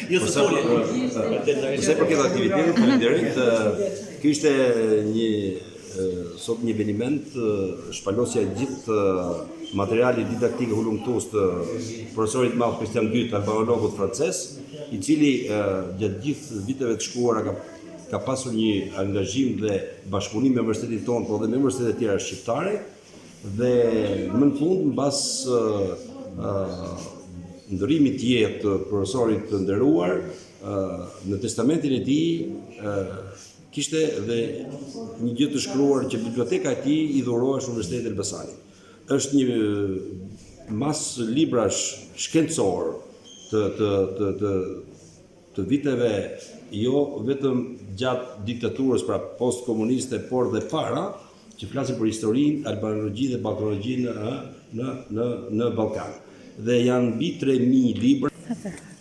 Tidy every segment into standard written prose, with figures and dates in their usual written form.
Io së folje. Përse për këtë aktivitetin, faleminderit, kishte sot një eveniment, shpalosja e gjithë materialit didaktik hulumtues të profesorit madh Kristian Gyt, albanologut francez, i cili gjatë gjithë viteve të shkuara ka pasur një angazhim dhe bashkëpunim me universitetin tonë, por edhe me universitetet tjera shqiptare, dhe më në fund, mbas ndërimit të jetë të profesorit të nderuar, në testamentin e tij kishte dhe një gjë të shkruar që biblioteka e tij i dhurohesh Universitetit Elbasanit. Është një mas librash shkencor të viteve jo vetëm gjatë diktaturës, pra post-komuniste, por dhe para, që flasin për historinë, albanologji dhe balkanologji në Balkan. Dhe janë mbi 3000 libra.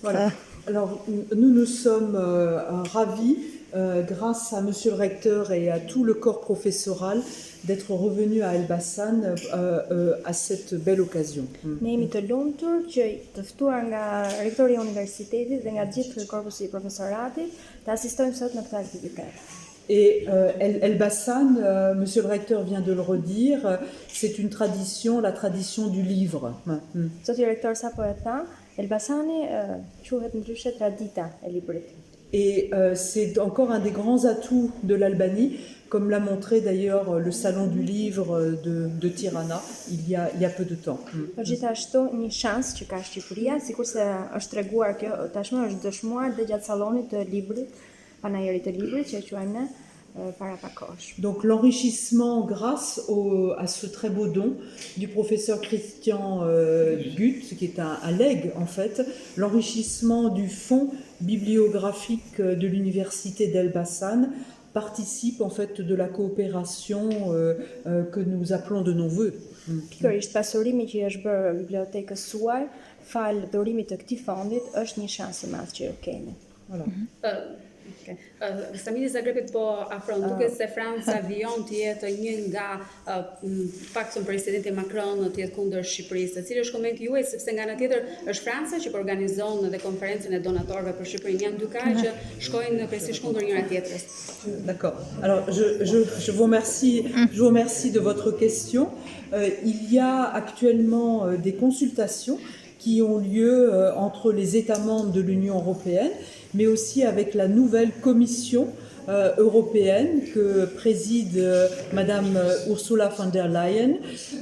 Voilà. Alors, nous sommes ravis, grâce à Monsieur le recteur et à tout le corps professoral, d'être revenus à Elbasan à cette belle occasion. Ne jemi të lumtur që të ftuar nga rektori i universitetit dhe nga gjithë korpusi i profesoratit të asistojmë sot në këtë aktivitet. Et Elbasan, Monsieur le recteur vient de le redire, c'est une tradition, la tradition du livre. Zoti rektor sapo e tha, Elbasani quhet ndryshe tradita e librit. Et c'est encore un des grands atouts de l'Albanie, comme l'a montré d'ailleurs le salon du livre de Tirana il y a peu de temps. Gjithashtu një shans që ka Shqipëria, sikurse është treguar kjo tashmë është dëshmuar dhe gjatë sallonit të librit, panajerit të librit që e quajmë ne para pak kohësh. Donc l'enrichissement grâce à ce très beau don du professeur Christian Gut, qui est un legs en fait, l'enrichissement du fonds bibliographique de l'université d'Elbasan participe en fait de la coopération que nous appelons de nos vœux. Pikërisht pasurimi që është bërë bibliotekës suaj, fal dhurimit të këtij fondit, është një shans i madh që kemi. Voilà. Samiri Zagrepit po afron, duket se Franca vijon të jetë një nga paktën presidenti Macron të jetë kundër Shqipërisë. Cili është komenti juaj, sepse nga ana tjetër është Franca që organizon edhe konferencën e donatorëve për Shqipërinë. Janë dy kaje që shkojnë presish kundër njëra tjetrës. D'accord. Alors je vous remercie de votre question. Il y a actuellement des consultations qui ont lieu entre les États membres de l'Union européenne, mais aussi avec la nouvelle Commission européenne que préside Madame Ursula von der Leyen,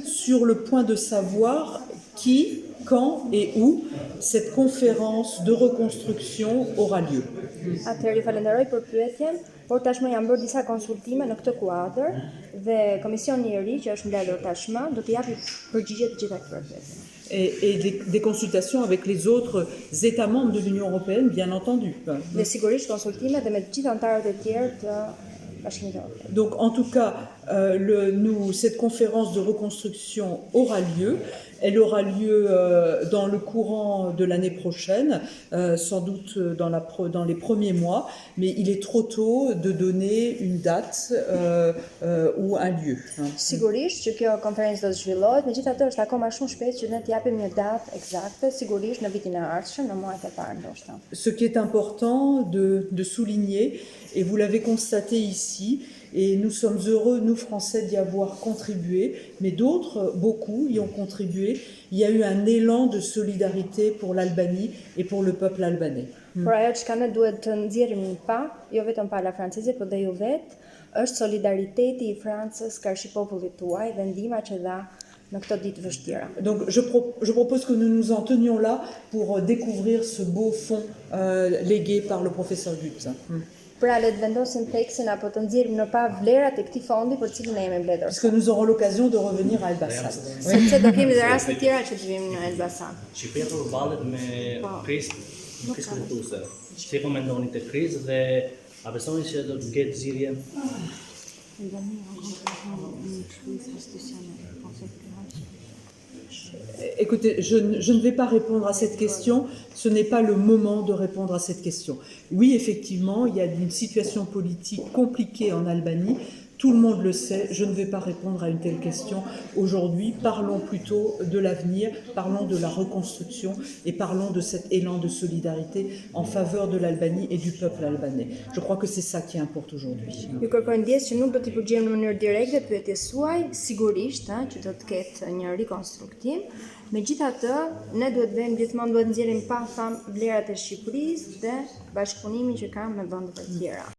sur le point de savoir qui, quand et où cette conférence de reconstruction aura lieu. Atëherë falenderoj për pyetjen, por tashmë janë bërë disa konsultime në këtë kuadër dhe komisioni i ri që është mbledhur tashmë do të japë përgjigje të gjitha këtyre pyetjeve. Et des consultations avec les autres États membres de l'Union européenne, bien entendu. Dhe sigurisht konsultime dhe me të gjithë anëtarët e tjerë të Bashkimit Evropian. Donc en tout cas, cette conférence de reconstruction aura lieu. Elle aura lieu dans le courant de l'année prochaine, sans doute dans les premiers mois, mais il est trop tôt de donner une date ou un lieu. Sigurisht që kjo konferencë do të zhvillohet, megjithatë është akoma shumë shpejt që ne të japim një datë eksakte, sigurisht në vitin e ardhshëm, në muajt e parë ndoshta. Ce qui est important de souligner, et vous l'avez constaté ici, et nous sommes heureux, nous Français, d'y avoir contribué, mais d'autres, beaucoup, y ont contribué. Il y a eu un élan de solidarité pour l'Albanie et pour le peuple albanais. Por ajo që ne duhet të nxjerrim pa, jo vetëm para francezit, por dhe ju vetë, është solidariteti i Francës karshi popullit tuaj dhe ndihma që dha në këto ditë vështira. Donc je propose que nous nous en tenions là pour découvrir ce beau fonds légué par le professeur Gut. Pra le të vendosim teksin apo të nxjerrim në pa vlerat e këtij fondi për cilin ne jemi mbledhur. Parce que nous aurons l'occasion de revenir à Elbasan. Sepse do kemi dhe raste tjera që të vim në Elbasan. Shqipëria përballet me krizë kulturore. Si po mendoni të krizë dhe a besoni se do të ketë zgjidhje? Écoutez, je ne vais pas répondre à cette question, ce n'est pas le moment de répondre à cette question. Oui, effectivement, il y a une situation politique compliquée en Albanie, Tout le monde le sait, je ne vais pas répondre à une telle question aujourd'hui. Parlons plutôt de l'avenir, parlons de la reconstruction et parlons de cet élan de solidarité en faveur de l'Albanie et du peuple albanais. Je crois que c'est ça qui importe aujourd'hui. Ju kërkoj ndjes që nuk do t'i përgjigjem në mënyrë direkte pyetjes suaj, sigurisht që do të ketë një rikonstruktim. Megjithatë, ne duhet bëjmë gjithmonë duhet nxjerrim pa tham vlerat e Shqipërisë dhe bashkëpunimin që kanë me vendet e tjera.